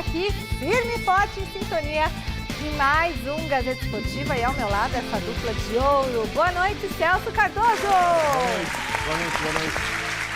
aqui, firme e forte em sintonia de mais um Gazeta Esportiva. E ao meu lado, essa dupla de ouro. Boa noite, Celso Cardoso. Boa noite, boa noite.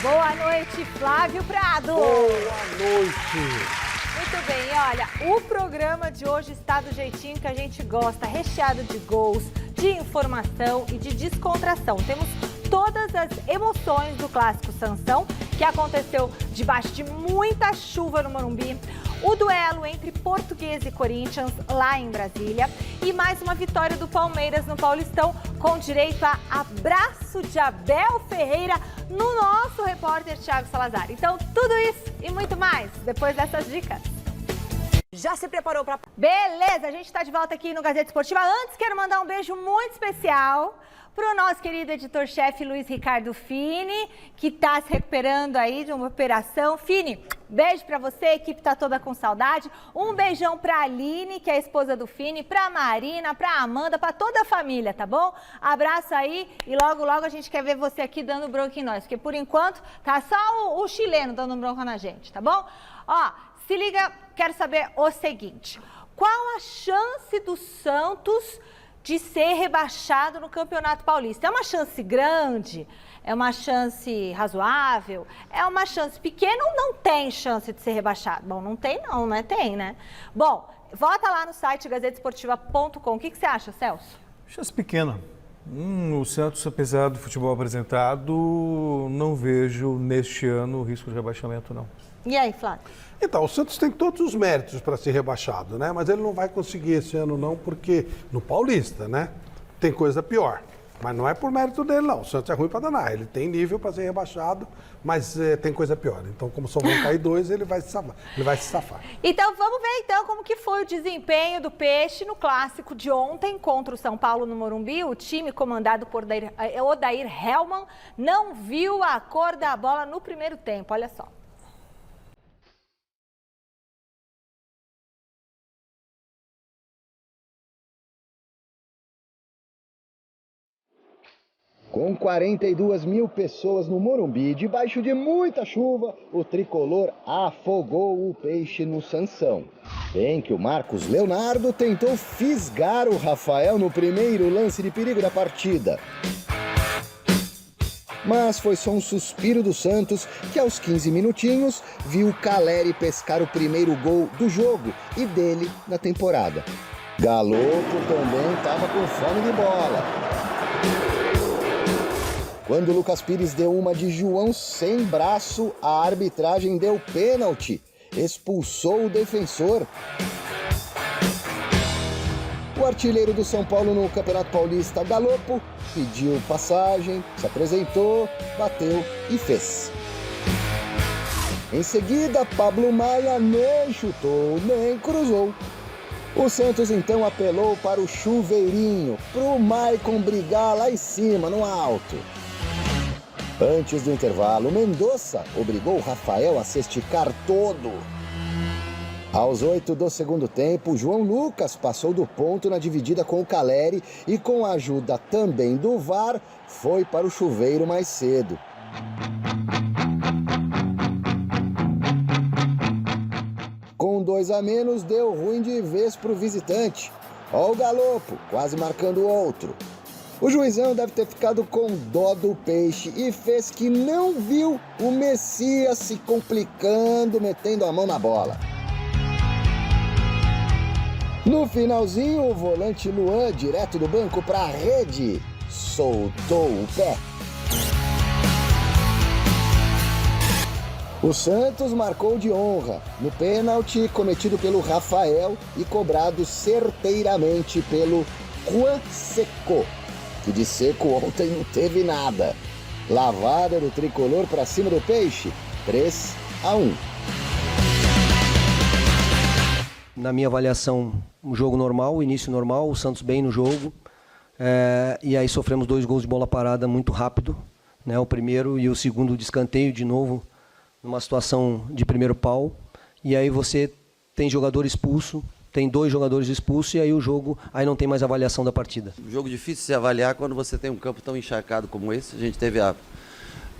Boa noite, Flávio Prado. Boa noite. Muito bem, olha, o programa de hoje está do jeitinho que a gente gosta, recheado de gols, de informação e de descontração. Temos todas as emoções do clássico Sansão, que aconteceu debaixo de muita chuva no Morumbi, o duelo entre Português e Corinthians lá em Brasília e mais uma vitória do Palmeiras no Paulistão, com direito a abraço de Abel Ferreira no nosso repórter Thiago Salazar. Então, tudo isso e muito mais depois dessas dicas. Já se preparou para... Beleza, a gente está de volta aqui no Gazeta Esportiva. Antes, quero mandar um beijo muito especial para o nosso querido editor-chefe Luiz Ricardo Fini, que está se recuperando aí de uma operação. Fini, beijo para você, a equipe está toda com saudade. Um beijão para a Aline, que é a esposa do Fini, para a Marina, para a Amanda, para toda a família, tá bom? Abraço aí e logo, logo a gente quer ver você aqui dando bronca em nós, porque por enquanto tá só o chileno dando bronca na gente, tá bom? Ó, se liga, quero saber o seguinte, qual a chance do Santos de ser rebaixado no Campeonato Paulista? É uma chance grande? É uma chance razoável? É uma chance pequena ou não tem chance de ser rebaixado? Bom, não tem não, né? Tem, né? Bom, vota lá no site gazetesportiva.com. O que você acha, Celso? Chance pequena. O Santos, apesar do futebol apresentado, não vejo neste ano o risco de rebaixamento, não. E aí, Flávio? Então, o Santos tem todos os méritos para ser rebaixado, né? Mas ele não vai conseguir esse ano não, porque no Paulista, né? Tem coisa pior. Mas não é por mérito dele, não. O Santos é ruim para danar. Ele tem nível para ser rebaixado, mas tem coisa pior. Então, como só vão cair dois, ele vai se safar. Então, vamos ver então como que foi o desempenho do Peixe no clássico de ontem contra o São Paulo no Morumbi. O time comandado por Odair Hellmann não viu a cor da bola no primeiro tempo. Olha só. Com 42 mil pessoas no Morumbi, debaixo de muita chuva, o tricolor afogou o Peixe no Sansão. Bem que o Marcos Leonardo tentou fisgar o Rafael no primeiro lance de perigo da partida. Mas foi só um suspiro do Santos, que aos 15 minutinhos viu Caleri pescar o primeiro gol do jogo e dele na temporada. Galopo também estava com fome de bola. Quando Lucas Pires deu uma de João sem braço, a arbitragem deu pênalti, expulsou o defensor. O artilheiro do São Paulo no Campeonato Paulista, Galopo, pediu passagem, se apresentou, bateu e fez. Em seguida, Pablo Maia nem chutou, nem cruzou. O Santos então apelou para o chuveirinho, para o Maicon brigar lá em cima, no alto. Antes do intervalo, Mendonça obrigou o Rafael a se esticar todo. Aos 8 do segundo tempo, João Lucas passou do ponto na dividida com o Caleri e, com a ajuda também do VAR, foi para o chuveiro mais cedo. Com 2 a menos, deu ruim de vez para o visitante. Ó o Galopo, quase marcando outro. O juizão deve ter ficado com dó do Peixe e fez que não viu o Messias se complicando, metendo a mão na bola. No finalzinho, o volante Luan, direto do banco para a rede, soltou o pé. O Santos marcou de honra no pênalti cometido pelo Rafael e cobrado certeiramente pelo Juan Seco, que de seco ontem não teve nada. Lavada do tricolor para cima do Peixe, 3 a 1. Na minha avaliação, um jogo normal, início normal, o Santos bem no jogo. E aí sofremos 2 gols de bola parada muito rápido, né? O primeiro e o segundo de escanteio de novo, numa situação de primeiro pau. E aí você tem jogador expulso, tem 2 jogadores expulsos e aí o jogo, aí não tem mais avaliação da partida. Um jogo difícil de se avaliar quando você tem um campo tão encharcado como esse. A gente teve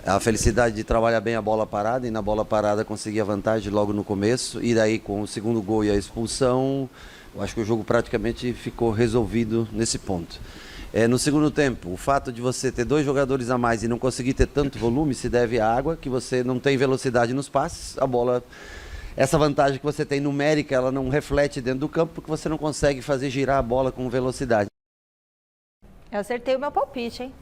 a felicidade de trabalhar bem a bola parada e na bola parada conseguir a vantagem logo no começo. E daí com o segundo gol e a expulsão, eu acho que o jogo praticamente ficou resolvido nesse ponto. No segundo tempo, o fato de você ter 2 jogadores a mais e não conseguir ter tanto volume se deve à água, que você não tem velocidade nos passes, a bola... Essa vantagem que você tem numérica, ela não reflete dentro do campo porque você não consegue fazer girar a bola com velocidade. Eu acertei o meu palpite, hein?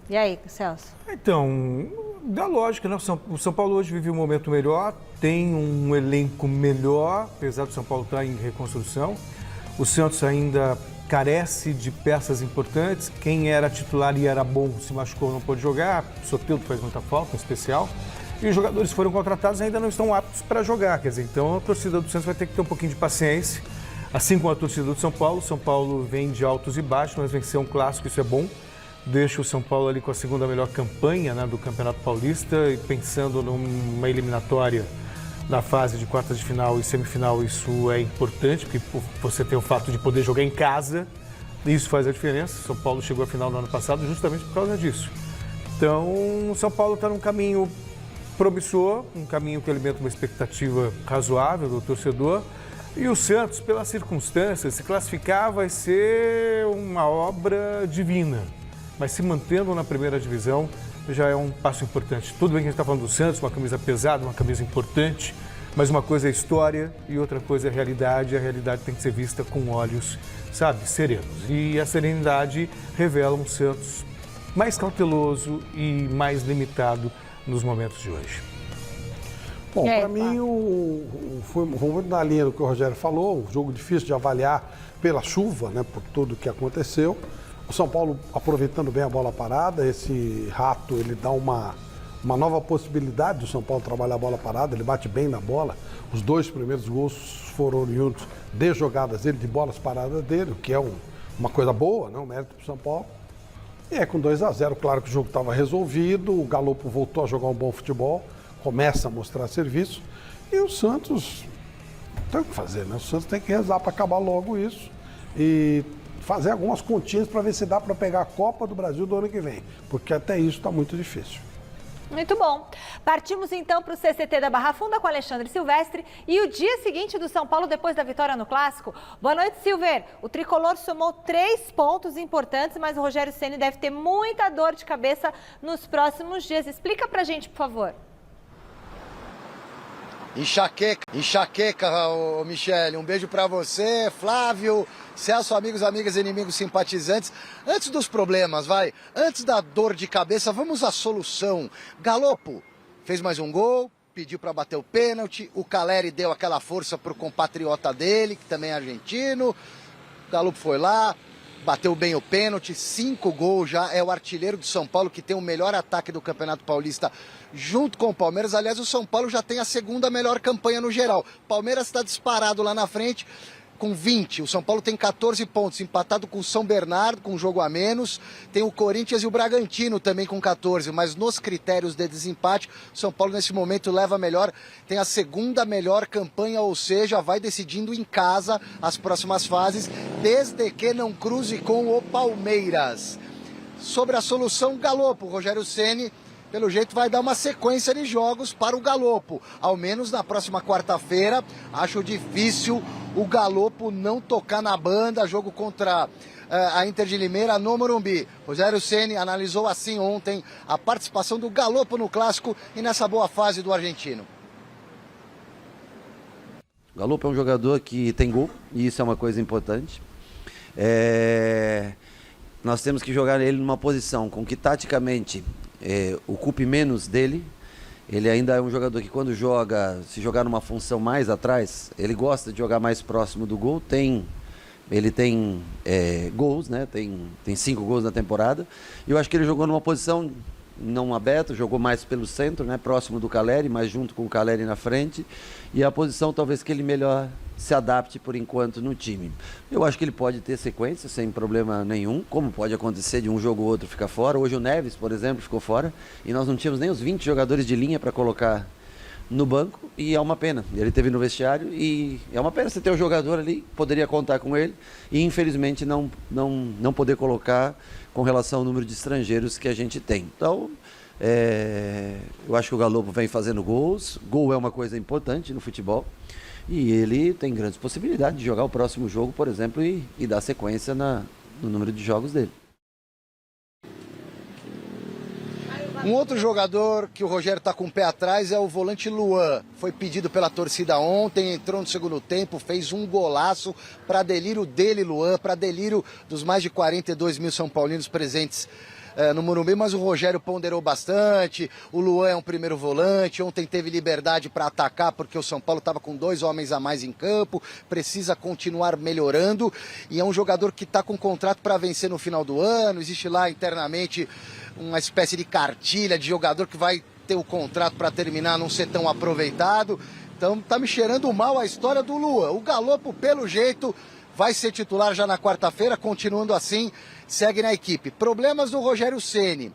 E aí, Celso? Então, dá lógica, né? O São Paulo hoje vive um momento melhor, tem um elenco melhor, apesar do São Paulo estar em reconstrução. O Santos ainda carece de peças importantes. Quem era titular e era bom se machucou, não pôde jogar. O Soteldo faz muita falta, em especial. E os jogadores que foram contratados ainda não estão aptos para jogar. Quer dizer, então a torcida do Santos vai ter que ter um pouquinho de paciência. Assim como a torcida do São Paulo. São Paulo vem de altos e baixos, mas venceu um clássico, isso é bom. Deixa o São Paulo ali com a segunda melhor campanha, né, do Campeonato Paulista, e pensando numa eliminatória na fase de quartas de final e semifinal, isso é importante, porque você tem o fato de poder jogar em casa, isso faz a diferença. São Paulo chegou à final no ano passado justamente por causa disso. Então, o São Paulo está num caminho promissor, um caminho que alimenta uma expectativa razoável do torcedor. E o Santos, pelas circunstâncias, se classificar vai ser uma obra divina. Mas se mantendo na primeira divisão já é um passo importante. Tudo bem que a gente está falando do Santos, uma camisa pesada, uma camisa importante, mas uma coisa é história e outra coisa é realidade. A realidade tem que ser vista com olhos, sabe, serenos. E a serenidade revela um Santos mais cauteloso e mais limitado nos momentos de hoje. Bom, para mim, foi muito na linha do que o Rogério falou, um jogo difícil de avaliar pela chuva, né, por tudo que aconteceu. O São Paulo aproveitando bem a bola parada, esse Rato, ele dá uma nova possibilidade do São Paulo trabalhar a bola parada, ele bate bem na bola. Os 2 primeiros gols foram oriundos de jogadas dele, de bolas paradas dele, o que é uma coisa boa, né, um mérito para o São Paulo. E com 2-0, claro que o jogo estava resolvido, o Galopo voltou a jogar um bom futebol, começa a mostrar serviço, e o Santos tem o que fazer, né? O Santos tem que rezar para acabar logo isso e fazer algumas continhas para ver se dá para pegar a Copa do Brasil do ano que vem, porque até isso está muito difícil. Muito bom. Partimos então para o CCT da Barra Funda com Alexandre Silvestre e o dia seguinte do São Paulo depois da vitória no Clássico. Boa noite, Silver. O tricolor somou 3 pontos importantes, mas o Rogério Ceni deve ter muita dor de cabeça nos próximos dias. Explica pra gente, por favor. Enxaqueca, ô Michele. Um beijo pra você, Flávio, Celso, amigos, amigas, inimigos, simpatizantes. Antes dos problemas, antes da dor de cabeça, vamos à solução. Galopo fez mais um gol, pediu pra bater o pênalti, o Caleri deu aquela força pro compatriota dele, que também é argentino. O Galopo foi lá, bateu bem o pênalti, 5 gols já, é o artilheiro do São Paulo, que tem o melhor ataque do Campeonato Paulista junto com o Palmeiras. Aliás, o São Paulo já tem a segunda melhor campanha no geral. O Palmeiras está disparado lá na frente com 20. O São Paulo tem 14 pontos, empatado com o São Bernardo, com um jogo a menos. Tem o Corinthians e o Bragantino também com 14, mas nos critérios de desempate, o São Paulo nesse momento leva melhor, tem a segunda melhor campanha, ou seja, vai decidindo em casa as próximas fases, desde que não cruze com o Palmeiras. Sobre a solução Galopo, o Rogério Ceni, pelo jeito, vai dar uma sequência de jogos para o Galopo. Ao menos na próxima quarta-feira. Acho difícil o Galopo não tocar na banda. Jogo contra a Inter de Limeira no Morumbi. Rogério Ceni analisou assim ontem a participação do Galopo no Clássico e nessa boa fase do argentino. O Galopo é um jogador que tem gol, e isso é uma coisa importante. Nós temos que jogar ele numa posição com que taticamente ocupe menos dele. Ele ainda é um jogador que quando joga, se jogar numa função mais atrás, ele gosta de jogar mais próximo do gol. Ele tem gols, né? Tem 5 gols na temporada. E eu acho que ele jogou numa posição não aberta, jogou mais pelo centro, né? Próximo do Caleri, mas junto com o Caleri na frente. E a posição talvez que ele melhor se adapte por enquanto no time. Eu acho que ele pode ter sequência sem problema nenhum, como pode acontecer de um jogo ou outro ficar fora. Hoje o Neves, por exemplo, ficou fora e nós não tínhamos nem os 20 jogadores de linha para colocar no banco, e é uma pena. Ele teve no vestiário e é uma pena você ter um jogador ali, poderia contar com ele e infelizmente não poder colocar com relação ao número de estrangeiros que a gente tem. Então, Eu acho que o Galopo vem fazendo gols. Gol é uma coisa importante no futebol. E ele tem grandes possibilidades de jogar o próximo jogo, por exemplo, e dar sequência no número de jogos dele. Um outro jogador que o Rogério está com o pé atrás é o volante Luan. Foi pedido pela torcida ontem, entrou no segundo tempo, fez um golaço para delírio dele, Luan, para delírio dos mais de 42 mil São Paulinos presentes no Morumbi, mas o Rogério ponderou bastante. O Luan é um primeiro volante, ontem teve liberdade para atacar porque o São Paulo estava com 2 homens a mais em campo, precisa continuar melhorando e é um jogador que está com contrato para vencer no final do ano. Existe lá internamente uma espécie de cartilha de jogador que vai ter o contrato para terminar, não ser tão aproveitado. Então tá me cheirando mal a história do Luan. O Galopo, pelo jeito, vai ser titular já na quarta-feira, continuando assim, segue na equipe. Problemas do Rogério Ceni.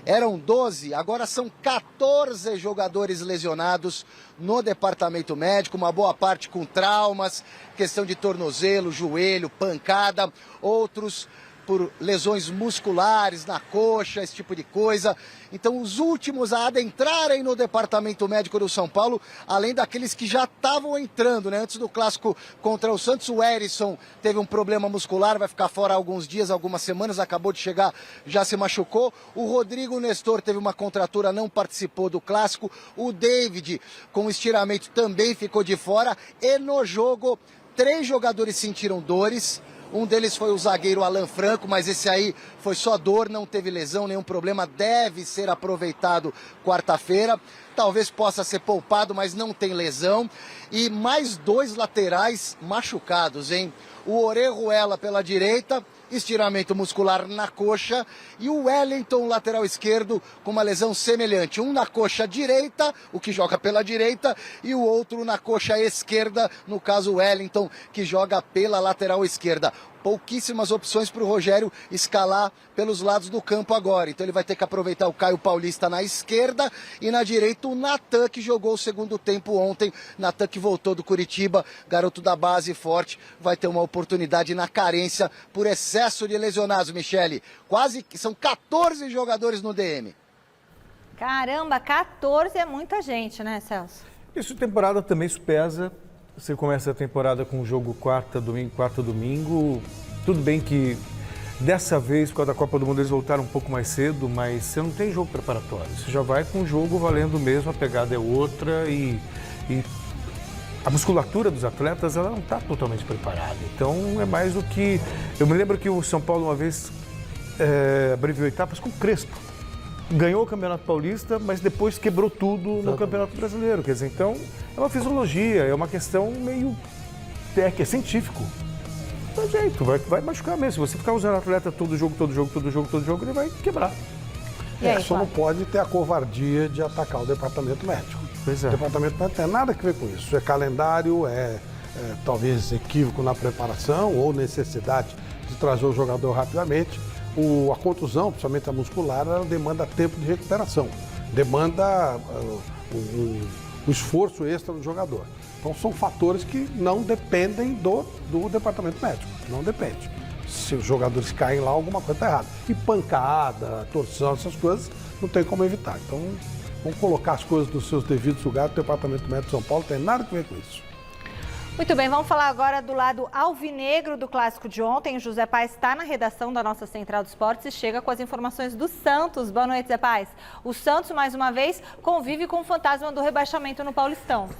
Eram 12, agora são 14 jogadores lesionados no departamento médico, uma boa parte com traumas, questão de tornozelo, joelho, pancada, outros por lesões musculares na coxa, esse tipo de coisa. Então, os últimos a adentrarem no departamento médico do São Paulo, além daqueles que já estavam entrando, né? Antes do clássico contra o Santos, o Erisson teve um problema muscular, vai ficar fora alguns dias, algumas semanas, acabou de chegar, já se machucou. O Rodrigo Nestor teve uma contratura, não participou do clássico. O David, com estiramento, também ficou de fora. E no jogo, 3 jogadores sentiram dores. Um deles foi o zagueiro Alan Franco, mas esse aí foi só dor, não teve lesão, nenhum problema, deve ser aproveitado quarta-feira. Talvez possa ser poupado, mas não tem lesão. E mais 2 laterais machucados, hein? O Orejuela pela direita, estiramento muscular na coxa, e o Wellington, lateral esquerdo, com uma lesão semelhante. Um na coxa direita, o que joga pela direita, e o outro na coxa esquerda, no caso o Wellington, que joga pela lateral esquerda. Pouquíssimas opções para o Rogério escalar pelos lados do campo agora. Então ele vai ter que aproveitar o Caio Paulista na esquerda e na direita o Natan, que jogou o segundo tempo ontem. Natan, que voltou do Curitiba, garoto da base forte, vai ter uma oportunidade na carência por excesso de lesionados, Michele. São 14 jogadores no DM. Caramba, 14 é muita gente, né, Celso? Isso, temporada também isso pesa. Você começa a temporada com o jogo quarta, domingo. Tudo bem que dessa vez, por causa da Copa do Mundo, eles voltaram um pouco mais cedo, mas você não tem jogo preparatório. Você já vai com o jogo valendo mesmo, a pegada é outra e a musculatura dos atletas ela não está totalmente preparada. Então é mais do que... Eu me lembro que o São Paulo uma vez abreviou etapas com o Crespo. Ganhou o Campeonato Paulista, mas depois quebrou tudo no Campeonato Brasileiro. Quer dizer, então, é uma fisiologia, é uma questão meio técnica, é científico. Não tem jeito, vai machucar mesmo. Se você ficar usando atleta todo jogo, ele vai quebrar. E aí, só não pode ter a covardia de atacar o departamento médico. Pois é. O departamento médico não tem nada a ver com isso. É calendário, talvez equívoco na preparação ou necessidade de trazer o jogador rapidamente. A contusão, principalmente a muscular, ela demanda tempo de recuperação, demanda um esforço extra do jogador. Então são fatores que não dependem do departamento médico, não depende. Se os jogadores caem lá, alguma coisa está errada. E pancada, torção, essas coisas, não tem como evitar. Então vamos colocar as coisas nos seus devidos lugares. O departamento médico de São Paulo tem nada a ver com isso. Muito bem, vamos falar agora do lado alvinegro do clássico de ontem. O José Paes está na redação da nossa Central dos Esportes e chega com as informações do Santos. Boa noite, Zé Paes. O Santos, mais uma vez, convive com o fantasma do rebaixamento no Paulistão.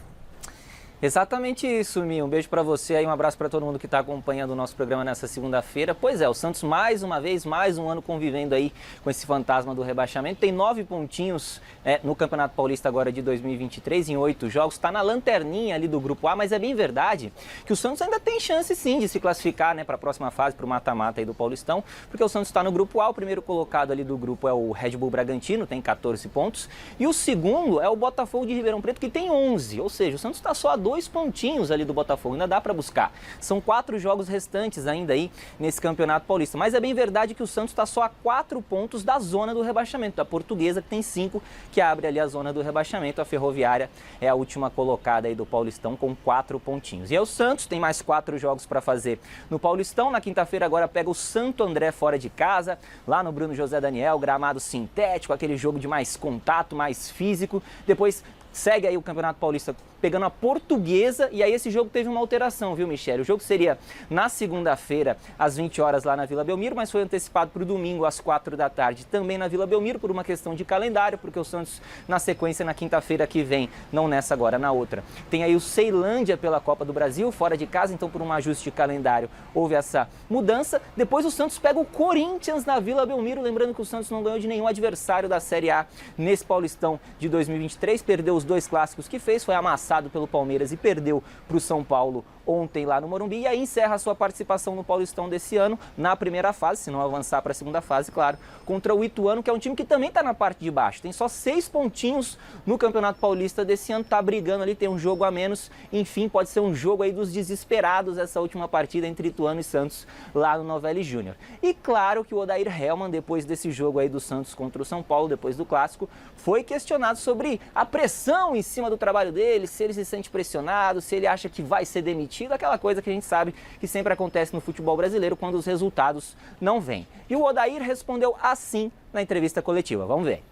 Exatamente isso, Mi. Um beijo para você aí, um abraço para todo mundo que está acompanhando o nosso programa nessa segunda-feira. Pois é, o Santos mais uma vez, mais um ano convivendo aí com esse fantasma do rebaixamento. Tem 9 pontinhos no Campeonato Paulista agora de 2023, em 8 jogos. Está na lanterninha ali do Grupo A, mas é bem verdade que o Santos ainda tem chance sim de se classificar para a próxima fase, para o mata-mata aí do Paulistão, porque o Santos está no Grupo A. O primeiro colocado ali do grupo é o Red Bull Bragantino, tem 14 pontos. E o segundo é o Botafogo de Ribeirão Preto, que tem 11. Ou seja, o Santos está só a 2 2 pontinhos ali do Botafogo, ainda dá para buscar. São 4 jogos restantes ainda aí nesse Campeonato Paulista, mas é bem verdade que o Santos está só a 4 pontos da zona do rebaixamento, da Portuguesa que tem 5, que abre ali a zona do rebaixamento. A Ferroviária é a última colocada aí do Paulistão com 4 pontinhos. E aí o Santos tem mais 4 jogos para fazer no Paulistão. Na quinta-feira agora pega o Santo André fora de casa, lá no Bruno José Daniel, gramado sintético, aquele jogo de mais contato, mais físico. Depois segue aí o Campeonato Paulista pegando a Portuguesa, e aí esse jogo teve uma alteração, viu, Michele? O jogo seria na segunda-feira, às 20 horas lá na Vila Belmiro, mas foi antecipado para o domingo, às 4 da tarde, também na Vila Belmiro, por uma questão de calendário, porque o Santos, na sequência, na quinta-feira que vem, não nessa agora, na outra. Tem aí o Ceilândia pela Copa do Brasil, fora de casa, então por um ajuste de calendário houve essa mudança. Depois o Santos pega o Corinthians na Vila Belmiro, lembrando que o Santos não ganhou de nenhum adversário da Série A nesse Paulistão de 2023, perdeu os 2 clássicos que fez, foi amassado pelo Palmeiras e perdeu para o São Paulo ontem lá no Morumbi, e aí encerra a sua participação no Paulistão desse ano, na primeira fase, se não avançar para a segunda fase, claro, contra o Ituano, que é um time que também está na parte de baixo, tem só 6 pontinhos no Campeonato Paulista desse ano, está brigando ali, tem um jogo a menos, enfim, pode ser um jogo aí dos desesperados essa última partida entre Ituano e Santos lá no Novelli Júnior. E claro que o Odair Hellmann, depois desse jogo aí do Santos contra o São Paulo, depois do clássico, foi questionado sobre a pressão em cima do trabalho dele, se ele se sente pressionado, se ele acha que vai ser demitido, aquela coisa que a gente sabe que sempre acontece no futebol brasileiro quando os resultados não vêm. E o Odair respondeu assim na entrevista coletiva. Vamos ver.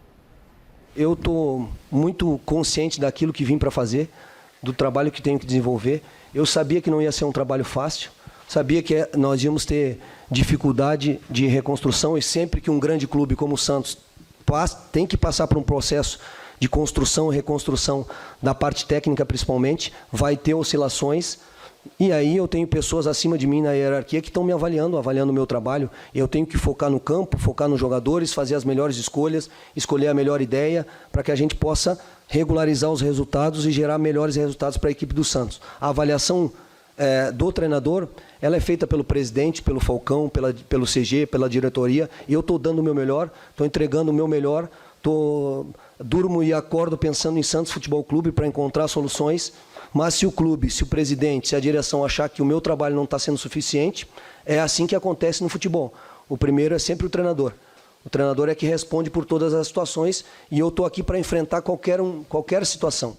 Eu estou muito consciente daquilo que vim para fazer, do trabalho que tenho que desenvolver. Eu sabia que não ia ser um trabalho fácil, sabia que nós íamos ter dificuldade de reconstrução, e sempre que um grande clube como o Santos tem que passar por um processo de construção e reconstrução da parte técnica principalmente, vai ter oscilações. E aí eu tenho pessoas acima de mim na hierarquia que estão me avaliando o meu trabalho. Eu tenho que focar no campo, focar nos jogadores, fazer as melhores escolhas, escolher a melhor ideia para que a gente possa regularizar os resultados e gerar melhores resultados para a equipe do Santos. A avaliação do treinador, ela é feita pelo presidente, pelo Falcão, pelo CG, pela diretoria, e eu estou dando o meu melhor, estou entregando o meu melhor, durmo e acordo pensando em Santos Futebol Clube para encontrar soluções. Mas se o clube, se o presidente, se a direção achar que o meu trabalho não está sendo suficiente, é assim que acontece no futebol. O primeiro é sempre o treinador. O treinador é que responde por todas as situações, e eu estou aqui para enfrentar qualquer situação.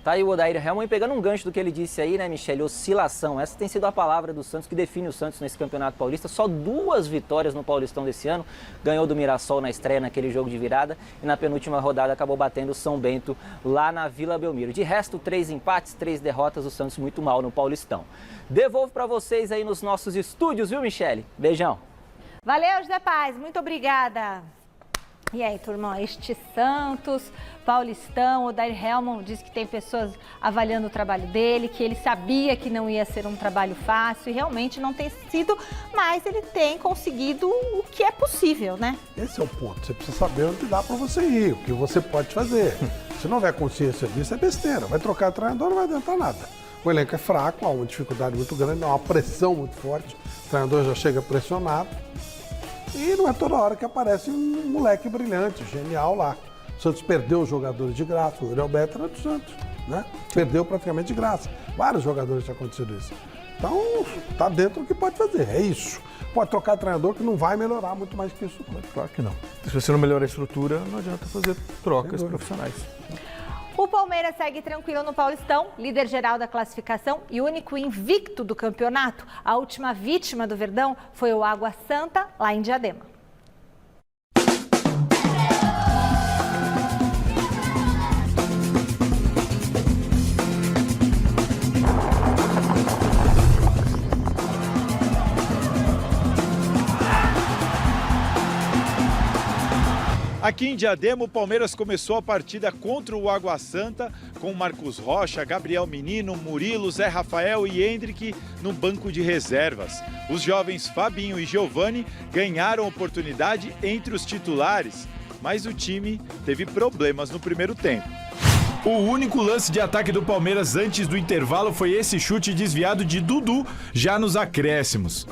Tá aí o Odair Hellmann pegando um gancho do que ele disse aí, né, Michele? Oscilação. Essa tem sido a palavra do Santos, que define o Santos nesse Campeonato Paulista. Só 2 vitórias no Paulistão desse ano. Ganhou do Mirassol na estreia, naquele jogo de virada. E na penúltima rodada acabou batendo o São Bento lá na Vila Belmiro. De resto, 3 empates, 3 derrotas. O Santos muito mal no Paulistão. Devolvo para vocês aí nos nossos estúdios, viu, Michele? Beijão. Valeu, José Paz. Muito obrigada. E aí, turma, este Santos, Paulistão, o Odair Hellmann disse que tem pessoas avaliando o trabalho dele, que ele sabia que não ia ser um trabalho fácil, e realmente não tem sido, mas ele tem conseguido o que é possível, né? Esse é o ponto, você precisa saber onde dá para você ir, o que você pode fazer. Se não houver consciência disso, é besteira, vai trocar treinador, não vai adiantar nada. O elenco é fraco, há uma dificuldade muito grande, há uma pressão muito forte, o treinador já chega pressionado. E não é toda hora que aparece um moleque brilhante, genial lá. O Santos perdeu os jogadores de graça, o Uriel Beto era do Santos, né? Perdeu praticamente de graça. Vários jogadores já aconteceu isso. Então, tá dentro do que pode fazer, é isso. Pode trocar treinador que não vai melhorar muito mais que isso. Claro que não. Se você não melhora a estrutura, não adianta fazer trocas profissionais. O Palmeiras segue tranquilo no Paulistão, líder geral da classificação e único invicto do campeonato. A última vítima do Verdão foi o Água Santa, lá em Diadema. Aqui em Diadema, o Palmeiras começou a partida contra o Água Santa com Marcos Rocha, Gabriel Menino, Murilo, Zé Rafael e Hendrick no banco de reservas. Os jovens Fabinho e Giovani ganharam oportunidade entre os titulares, mas o time teve problemas no primeiro tempo. O único lance de ataque do Palmeiras antes do intervalo foi esse chute desviado de Dudu, já nos acréscimos.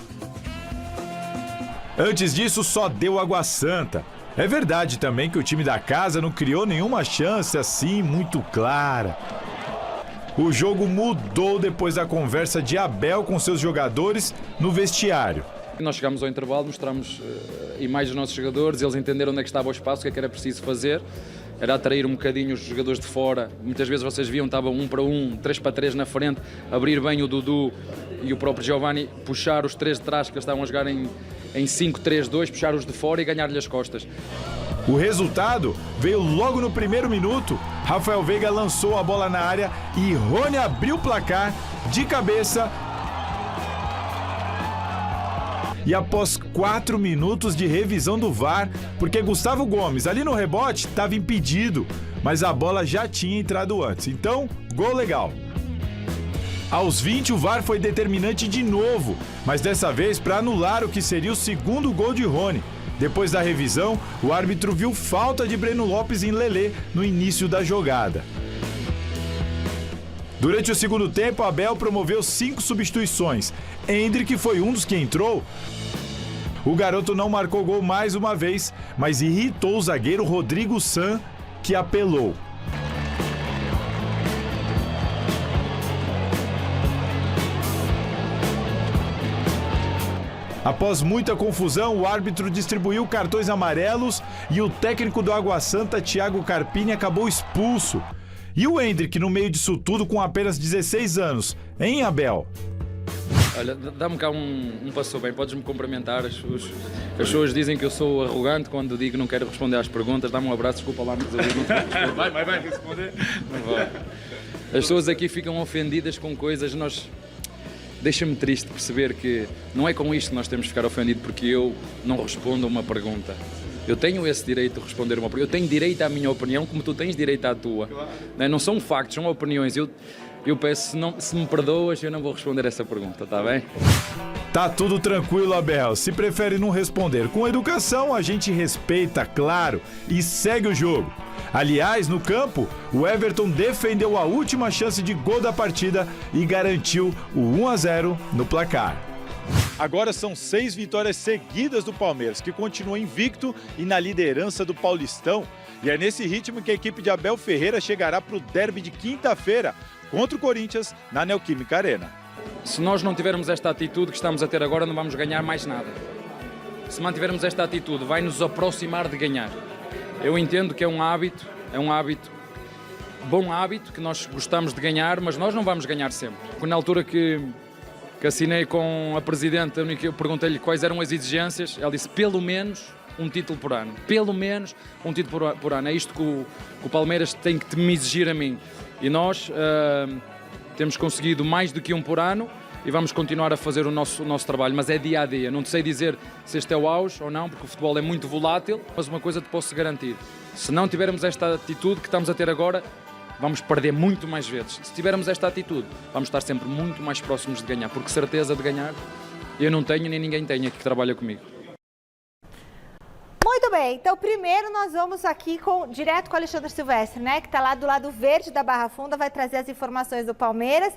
Antes disso, só deu Água Santa. É verdade também que o time da casa não criou nenhuma chance assim muito clara. o jogo mudou depois da conversa de Abel com seus jogadores no vestiário. Nós chegámos ao intervalo, mostramos imagens dos nossos jogadores, eles entenderam onde é que estava o espaço, o que era preciso fazer. Era atrair um bocadinho os jogadores de fora. Muitas vezes vocês viam, estavam 1 para 1, 3 para 3 na frente, abrir bem o Dudu e o próprio Giovanni, puxar os 3 de trás que eles estavam a jogar em 5-3-2, puxar os de fora e ganhar-lhe as costas. O resultado veio logo no primeiro minuto. Rafael Veiga lançou a bola na área e Rony abriu o placar de cabeça. E após 4 minutos de revisão do VAR, porque Gustavo Gomes ali no rebote estava impedido, mas a bola já tinha entrado antes. Então, gol legal. Aos 20, o VAR foi determinante de novo, mas dessa vez para anular o que seria o segundo gol de Rony. Depois da revisão, o árbitro viu falta de Breno Lopes em Lelê no início da jogada. Durante o segundo tempo, Abel promoveu 5 substituições. Endrick foi um dos que entrou. O garoto não marcou gol mais uma vez, mas irritou o zagueiro Rodrigo San, que apelou. Após muita confusão, o árbitro distribuiu cartões amarelos e o técnico do Água Santa, Thiago Carpini, acabou expulso. E o Endrick, no meio disso tudo, com apenas 16 anos, hein, Abel? Olha, dá-me cá um passou bem, podes-me cumprimentar. As pessoas dizem que eu sou arrogante quando digo que não quero responder às perguntas. Dá-me um abraço, desculpa lá, mas eu não vou responder. Vai responder. Não vou. As pessoas aqui ficam ofendidas com coisas, deixa-me triste perceber que não é com isto que nós temos de ficar ofendidos, porque eu não respondo a uma pergunta. Eu tenho esse direito de responder uma pergunta. Eu tenho direito à minha opinião, como tu tens direito à tua. Não são factos, são opiniões. Eu peço, se me perdoas, eu não vou responder essa pergunta, está bem? Tá tudo tranquilo, Abel. Se prefere não responder com educação, a gente respeita, claro, e segue o jogo. Aliás, no campo, o Everton defendeu a última chance de gol da partida e garantiu o 1-0 no placar. Agora são 6 vitórias seguidas do Palmeiras, que continua invicto e na liderança do Paulistão. E é nesse ritmo que a equipe de Abel Ferreira chegará para o derby de quinta-feira contra o Corinthians na Neoquímica Arena. Se nós não tivermos esta atitude que estamos a ter agora, não vamos ganhar mais nada. Se mantivermos esta atitude, vai nos aproximar de ganhar. Eu entendo que é um bom hábito, que nós gostamos de ganhar, mas nós não vamos ganhar sempre. Na altura que assinei com a Presidente, eu perguntei-lhe quais eram as exigências, ela disse pelo menos um título por ano. Pelo menos um título por ano. É isto que o Palmeiras tem que me exigir a mim. E nós temos conseguido mais do que um por ano e vamos continuar a fazer o nosso trabalho, mas é dia a dia. Não te sei dizer se este é o auge ou não, porque o futebol é muito volátil, mas uma coisa te posso garantir. Se não tivermos esta atitude que estamos a ter agora, vamos perder muito mais vezes. Se tivermos esta atitude, vamos estar sempre muito mais próximos de ganhar, porque certeza de ganhar eu não tenho, nem ninguém tem aqui que trabalha comigo. Muito bem, então primeiro nós vamos aqui direto com o Alexandre Silvestre, né? Que está lá do lado verde da Barra Funda, vai trazer as informações do Palmeiras.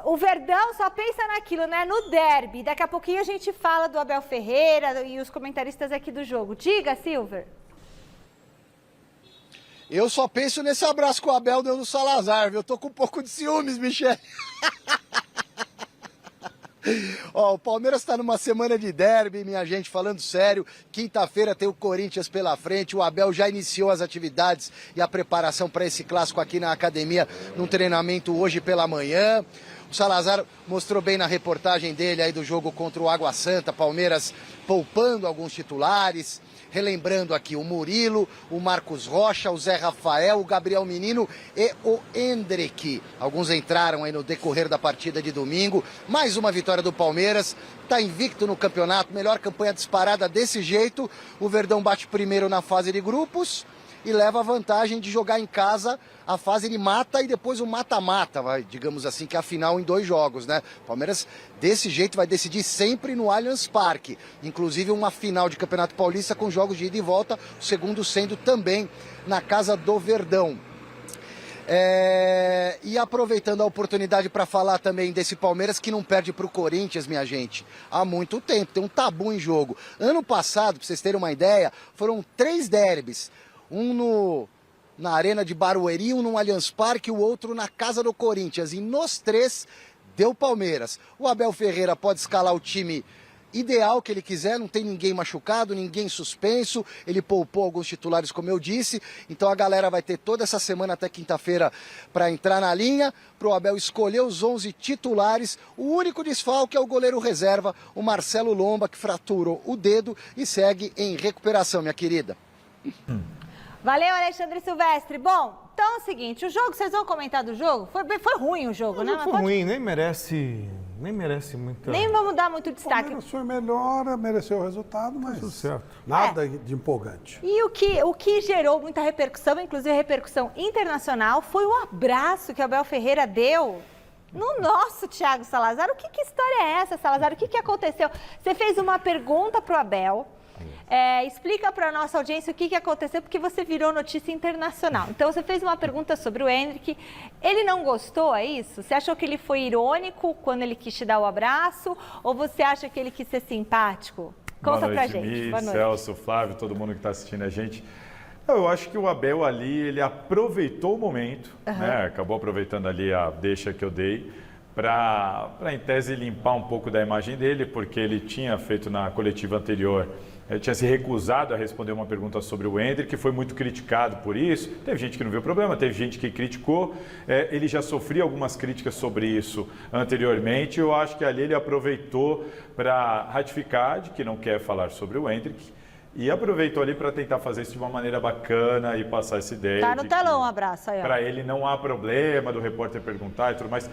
O Verdão só pensa naquilo, né? No derby. Daqui a pouquinho a gente fala do Abel Ferreira e os comentaristas aqui do jogo. Diga, Silver. Eu só penso nesse abraço que o Abel deu no Salazar, viu? Eu tô com um pouco de ciúmes, Michele. Ó, o Palmeiras está numa semana de derby, minha gente, falando sério. Quinta-feira tem o Corinthians pela frente. O Abel já iniciou as atividades e a preparação para esse clássico aqui na academia, num treinamento hoje pela manhã. O Salazar mostrou bem na reportagem dele aí do jogo contra o Água Santa, Palmeiras poupando alguns titulares. Relembrando aqui o Murilo, o Marcos Rocha, o Zé Rafael, o Gabriel Menino e o Endrick. Alguns entraram aí no decorrer da partida de domingo. Mais uma vitória do Palmeiras, está invicto no campeonato, melhor campanha disparada desse jeito. O Verdão bate primeiro na fase de grupos e leva a vantagem de jogar em casa a fase de mata e depois o mata-mata, digamos assim, que é a final em 2 jogos, né? O Palmeiras, desse jeito, vai decidir sempre no Allianz Parque. Inclusive uma final de Campeonato Paulista com jogos de ida e volta, o segundo sendo também na casa do Verdão. E aproveitando a oportunidade para falar também desse Palmeiras que não perde para o Corinthians, minha gente, há muito tempo, tem um tabu em jogo. Ano passado, para vocês terem uma ideia, foram 3 derbys. Um na Arena de Barueri, um no Allianz Parque e o outro na Casa do Corinthians. E nos 3 deu Palmeiras. O Abel Ferreira pode escalar o time ideal que ele quiser, não tem ninguém machucado, ninguém suspenso, ele poupou alguns titulares, como eu disse, então a galera vai ter toda essa semana até quinta-feira para entrar na linha, para o Abel escolher os 11 titulares. O único desfalque é o goleiro reserva, o Marcelo Lomba, que fraturou o dedo e segue em recuperação, minha querida. Valeu, Alexandre Silvestre. Bom, então é o seguinte, o jogo, vocês vão comentar do jogo? Foi ruim o jogo, né? Foi ruim, nem merece muita... Nem vamos dar muito destaque. O Palmeiras foi melhor, mereceu o resultado, mas tudo certo. Nada de empolgante. E o que gerou muita repercussão, inclusive repercussão internacional, foi o abraço que o Abel Ferreira deu no nosso Thiago Salazar. Que história é essa, Salazar? O que aconteceu? Você fez uma pergunta para o Abel. Explica para a nossa audiência o que aconteceu, porque você virou notícia internacional. Então, você fez uma pergunta sobre o Endrick. Ele não gostou, é isso? Você achou que ele foi irônico quando ele quis te dar o abraço? Ou você acha que ele quis ser simpático? Conta pra gente. Boa noite, Celso, Flávio, todo mundo que está assistindo a gente. Eu acho que o Abel ali, ele aproveitou o momento, né? Acabou aproveitando ali a deixa que eu dei, para, em tese, limpar um pouco da imagem dele, porque ele tinha feito na coletiva anterior, ele tinha se recusado a responder uma pergunta sobre o Endrick, que foi muito criticado por isso. Teve gente que não viu problema, teve gente que criticou. Ele já sofria algumas críticas sobre isso anteriormente. Eu acho que ali ele aproveitou para ratificar de que não quer falar sobre o Endrick. E aproveitou ali para tentar fazer isso de uma maneira bacana e passar essa ideia. Tá no telão, um abraço aí. Para ele não há problema do repórter perguntar e tudo mais.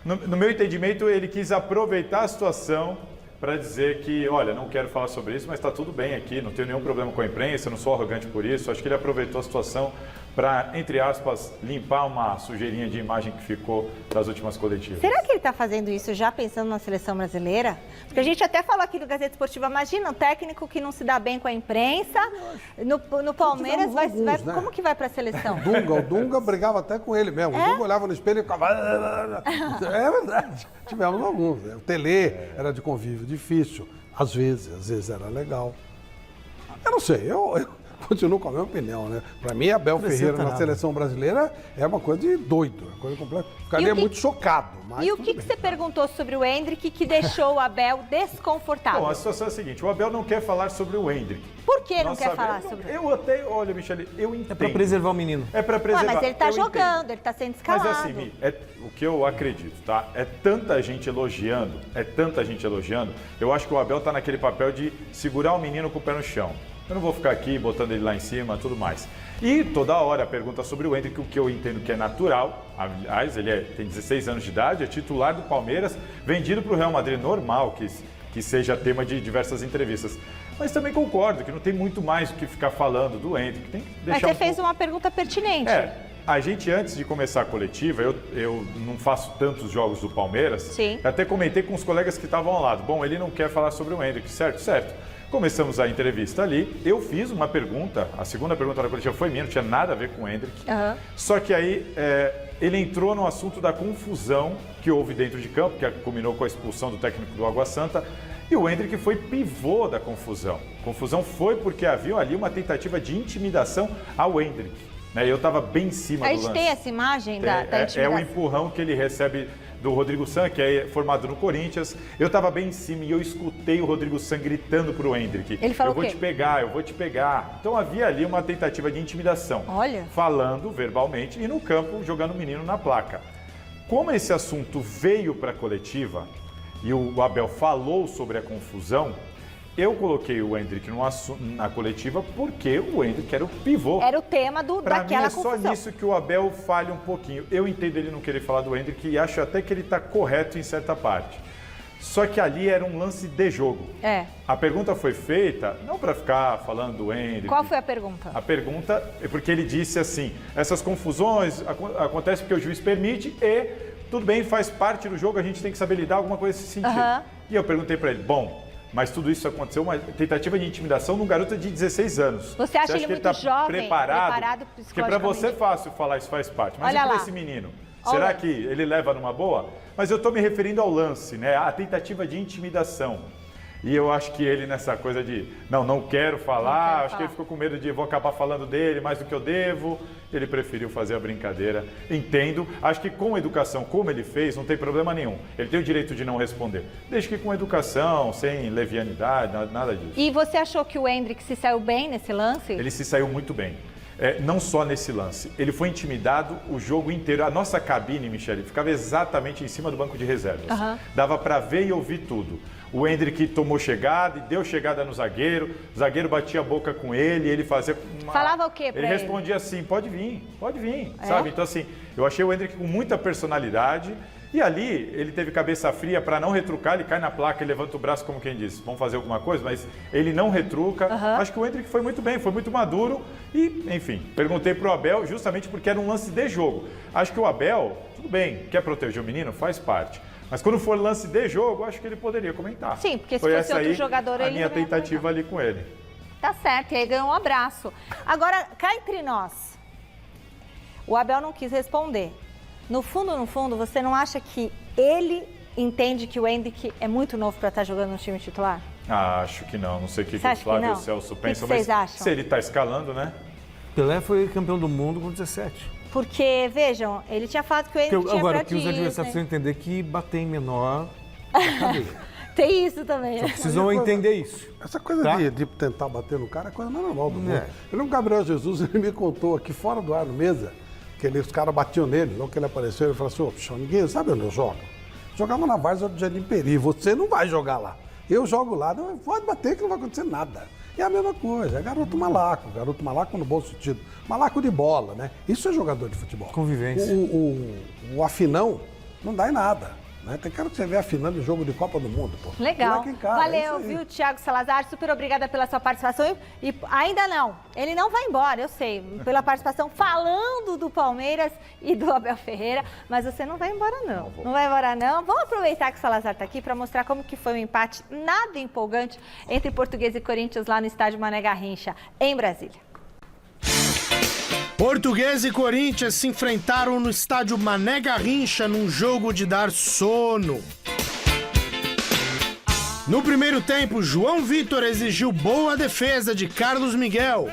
No meu entendimento, ele quis aproveitar a situação para dizer que, olha, não quero falar sobre isso, mas está tudo bem aqui, não tenho nenhum problema com a imprensa, não sou arrogante por isso. Acho que ele aproveitou a situação para, entre aspas, limpar uma sujeirinha de imagem que ficou das últimas coletivas. Será que ele está fazendo isso já pensando na seleção brasileira? Porque a gente até falou aqui no Gazeta Esportiva, imagina um técnico que não se dá bem com a imprensa, no Palmeiras, né? Como que vai para a seleção? O Dunga brigava até com ele mesmo. O Dunga olhava no espelho e ficava... É verdade, tivemos alguns. O Tele era de convívio difícil, às vezes era legal. Eu não sei, eu continuo com a mesma opinião, né? Para mim, Abel Ferreira na seleção brasileira é uma coisa de doido, uma coisa completa. Ficaria muito chocado. Mas e o que você perguntou sobre o Endrick que deixou o Abel desconfortável? Bom, a situação é a seguinte, o Abel não quer falar sobre o Endrick. Por que não quer falar sobre ele? Olha, Michele, eu entendo. É para preservar o menino. É para preservar. Mas ele está jogando, ele está sendo escalado. Mas assim, o que eu acredito, tá? É tanta gente elogiando, eu acho que o Abel está naquele papel de segurar o menino com o pé no chão. Eu não vou ficar aqui botando ele lá em cima, tudo mais. E toda hora pergunta sobre o Endrick, o que eu entendo que é natural. Aliás, ele tem 16 anos de idade, é titular do Palmeiras, vendido para o Real Madrid, normal que seja tema de diversas entrevistas. Mas também concordo que não tem muito mais o que ficar falando do Endrick. Tem que deixar Mas você fez uma pergunta pertinente. A gente, antes de começar a coletiva, eu não faço tantos jogos do Palmeiras. Sim. Até comentei com os colegas que estavam ao lado. Bom, ele não quer falar sobre o Endrick, certo. Começamos a entrevista ali, eu fiz uma pergunta, a segunda pergunta da coletiva foi minha, não tinha nada a ver com o Endrick. Só que aí ele entrou no assunto da confusão que houve dentro de campo, que culminou com a expulsão do técnico do Água Santa, e o Endrick foi pivô da confusão. Confusão foi porque havia ali uma tentativa de intimidação ao Endrick. Né? Eu estava bem em cima do lance. A gente tem essa imagem da intimidação. É o empurrão que ele recebe do Rodrigo San, que é formado no Corinthians. Eu estava bem em cima e eu escutei o Rodrigo San gritando pro Endrick. Ele falou eu vou te pegar. Então havia ali uma tentativa de intimidação. Olha. Falando verbalmente e no campo jogando o menino na placa. Como esse assunto veio para a coletiva e o Abel falou sobre a confusão, eu coloquei o Endrick na coletiva porque o Endrick era o pivô. Era o tema daquela confusão. Pra mim é só nisso que o Abel falha um pouquinho. Eu entendo ele não querer falar do Endrick e acho até que ele está correto em certa parte. Só que ali era um lance de jogo. A pergunta foi feita não para ficar falando do Endrick. Qual foi a pergunta? A pergunta é porque ele disse assim, essas confusões acontecem porque o juiz permite e tudo bem, faz parte do jogo, a gente tem que saber lidar, alguma coisa nesse sentido. E eu perguntei para ele, mas tudo isso aconteceu, uma tentativa de intimidação num garoto de 16 anos. Você acha ele muito jovem, preparado psicologicamente? Porque para você é fácil falar isso faz parte, mas e para esse menino? Será que ele leva numa boa? Mas eu estou me referindo ao lance, né? A tentativa de intimidação. E eu acho que ele nessa coisa de, não quero falar, acho que ele ficou com medo de, vou acabar falando dele mais do que eu devo. Ele preferiu fazer a brincadeira. Entendo, acho que com educação, como ele fez, não tem problema nenhum. Ele tem o direito de não responder. Desde que com educação, sem levianidade, nada disso. E você achou que o Endrick se saiu bem nesse lance? Ele se saiu muito bem. Não só nesse lance, ele foi intimidado o jogo inteiro. A nossa cabine, Michele, ficava exatamente em cima do banco de reservas. Dava para ver e ouvir tudo. O Endrick tomou chegada e deu chegada no zagueiro. O zagueiro batia a boca com ele fazia Falava o quê pra ele? Ele respondia assim, pode vir, sabe? Então assim, eu achei o Endrick com muita personalidade. E ali, ele teve cabeça fria para não retrucar, ele cai na placa e levanta o braço como quem diz, vamos fazer alguma coisa, mas ele não retruca. Acho que o Endrick foi muito bem, foi muito maduro e, enfim, perguntei pro Abel justamente porque era um lance de jogo. Acho que o Abel, tudo bem, quer proteger o menino, faz parte. Mas quando for lance de jogo, acho que ele poderia comentar. Sim, porque se foi fosse outro jogador, ele a minha tentativa ali com ele. Tá certo, e aí ganhou um abraço. Agora, cá entre nós, o Abel não quis responder. No fundo, você não acha que ele entende que o Endrick é muito novo para estar jogando no time titular? Acho que não. Não sei o que o Flávio e o Celso pensam, mas se ele está escalando, né? Pelé foi campeão do mundo com 17. Porque, vejam, ele tinha falado que o Endrick tinha agora, pra que os adversários precisam entender que bater em menor é cadeia. Tem isso também. Só precisam entender isso. Essa coisa de tentar bater no cara é coisa mais normal do mundo. Eu lembro que o Gabriel Jesus, ele me contou aqui fora do ar, no mesa, que os caras batiam nele, logo que ele apareceu, ele falou assim, ô, ninguém sabe onde eu jogo? Jogava na Várzea do Jardim Peri, você não vai jogar lá. Eu jogo lá, não pode bater que não vai acontecer nada. E é a mesma coisa, é garoto malaco no bom sentido, malaco de bola, né? Isso é jogador de futebol. Convivência. O afinão não dá em nada. Né? Tem cara que você vê afinando em jogo de Copa do Mundo, pô. Legal. Cara, valeu, viu, Thiago Salazar? Super obrigada pela sua participação. E ainda não, ele não vai embora, eu sei, pela participação falando do Palmeiras e do Abel Ferreira, mas você não vai embora não. Não vai embora não. Vamos aproveitar que o Salazar está aqui para mostrar como que foi um empate nada empolgante entre Portuguesa e Corinthians lá no estádio Mané Garrincha, em Brasília. Portuguesa e Corinthians se enfrentaram no estádio Mané Garrincha num jogo de dar sono. No primeiro tempo, João Vitor exigiu boa defesa de Carlos Miguel.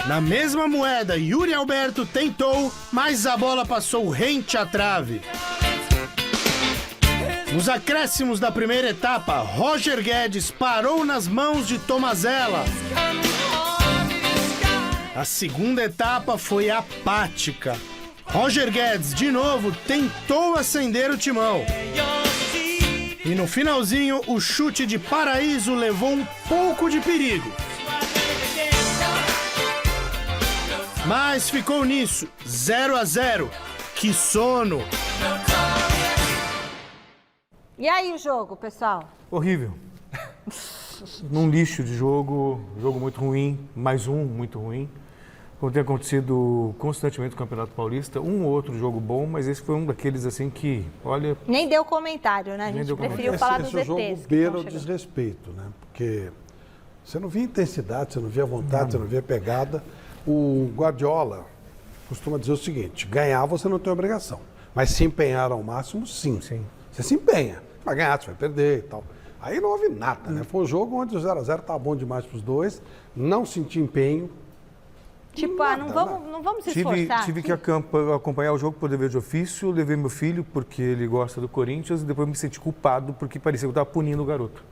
Na mesma moeda, Yuri Alberto tentou, mas a bola passou rente à trave. Nos acréscimos da primeira etapa, Roger Guedes parou nas mãos de Tomazella. A segunda etapa foi apática. Roger Guedes, de novo, tentou acender o timão. E no finalzinho, o chute de Paraíso levou um pouco de perigo. Mas ficou nisso, 0-0. Que sono! E aí o jogo, pessoal? Horrível. Num lixo de jogo muito ruim, mais um muito ruim. Como tem acontecido constantemente no Campeonato Paulista, um ou outro jogo bom, mas esse foi um daqueles assim que, olha... Nem deu comentário, né? A gente preferiu falar dos ETs. Esse jogo beira o desrespeito, né? Porque você não via intensidade, você não via vontade, você não via pegada. O Guardiola costuma dizer o seguinte, ganhar você não tem obrigação, mas se empenhar ao máximo, sim. Você se empenha, vai ganhar, você vai perder e tal. Aí não houve nada, né? Foi um jogo onde o 0-0 estava bom demais para os dois, não senti empenho. Tipo, não vamos se esforçar. Tive que acompanhar o jogo por dever de ofício, levei meu filho porque ele gosta do Corinthians e depois me senti culpado porque parecia que eu estava punindo o garoto.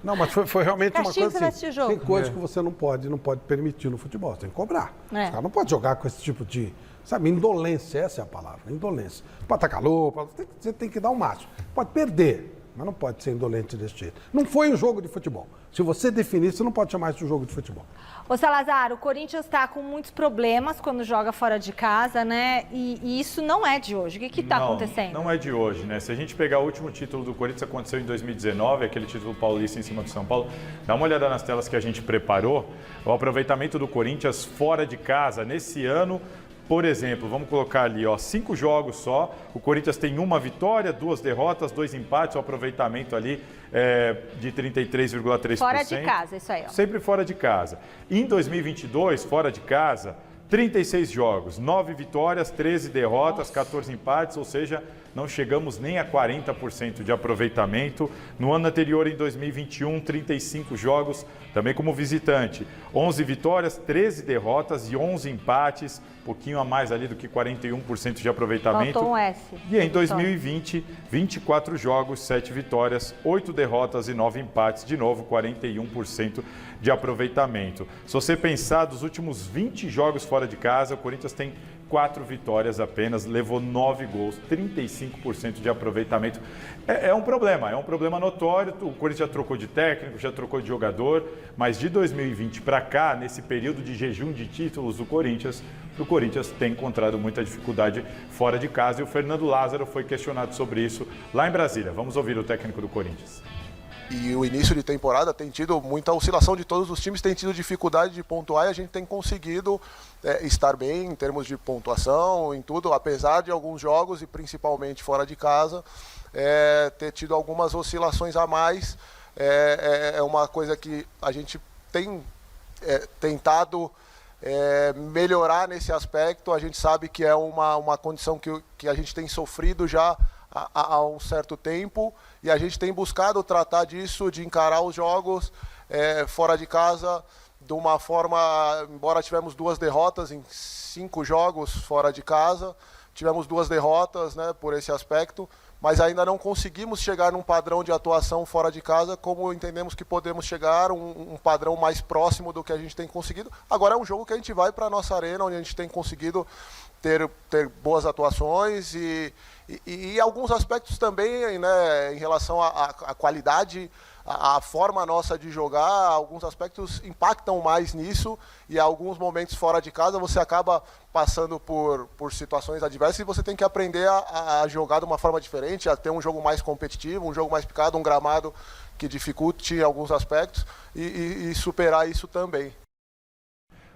Não, mas foi realmente Castigo, uma coisa assim, tem coisas que você não pode permitir no futebol, você tem que cobrar. Os caras não podem jogar com esse tipo de, sabe, indolência, essa é a palavra, indolência. Pode estar calor, você tem que dar o máximo. Pode perder, mas não pode ser indolente desse jeito. Não foi um jogo de futebol. Se você definir, você não pode chamar isso de jogo de futebol. Ô Salazar, o Corinthians está com muitos problemas quando joga fora de casa, né? E isso não é de hoje. O que está acontecendo? Não é de hoje, né? Se a gente pegar o último título do Corinthians, aconteceu em 2019, aquele título paulista em cima do São Paulo. Dá uma olhada nas telas que a gente preparou. O aproveitamento do Corinthians fora de casa nesse ano. Por exemplo, vamos colocar ali, 5 jogos só. O Corinthians tem 1 vitória, 2 derrotas, 2 empates, o aproveitamento ali de 33,3%. Fora de casa, isso aí. Sempre fora de casa. Em 2022, fora de casa, 36 jogos, 9 vitórias, 13 derrotas, 14 empates, ou seja, não chegamos nem a 40% de aproveitamento. No ano anterior, em 2021, 35 jogos, também como visitante. 11 vitórias, 13 derrotas e 11 empates, pouquinho a mais ali do que 41% de aproveitamento. Faltou um S. E em 2020, 24 jogos, 7 vitórias, 8 derrotas e 9 empates, de novo 41% de aproveitamento. Se você pensar, dos últimos 20 jogos fora de casa, o Corinthians tem 4 vitórias apenas, levou 9 gols, 35% de aproveitamento. É um problema notório. O Corinthians já trocou de técnico, já trocou de jogador, mas de 2020 para cá, nesse período de jejum de títulos do Corinthians, o Corinthians tem encontrado muita dificuldade fora de casa e o Fernando Lázaro foi questionado sobre isso lá em Brasília. Vamos ouvir o técnico do Corinthians. E o início de temporada tem tido muita oscilação de todos os times, tem tido dificuldade de pontuar e a gente tem conseguido estar bem em termos de pontuação, em tudo, apesar de alguns jogos e principalmente fora de casa, ter tido algumas oscilações a mais. É uma coisa que a gente tem tentado melhorar nesse aspecto. A gente sabe que é uma condição que a gente tem sofrido já há um certo tempo e a gente tem buscado tratar disso, de encarar os jogos fora de casa de uma forma, embora tivemos 2 derrotas em 5 jogos fora de casa, tivemos 2 derrotas, né, por esse aspecto, mas ainda não conseguimos chegar num padrão de atuação fora de casa como entendemos que podemos chegar, um padrão mais próximo do que a gente tem conseguido. Agora é um jogo que a gente vai para a nossa arena, onde a gente tem conseguido ter boas atuações e alguns aspectos também, né, em relação à qualidade, a forma nossa de jogar, alguns aspectos impactam mais nisso e alguns momentos fora de casa você acaba passando por situações adversas e você tem que aprender a jogar de uma forma diferente, a ter um jogo mais competitivo, um jogo mais picado, um gramado que dificulte alguns aspectos e superar isso também.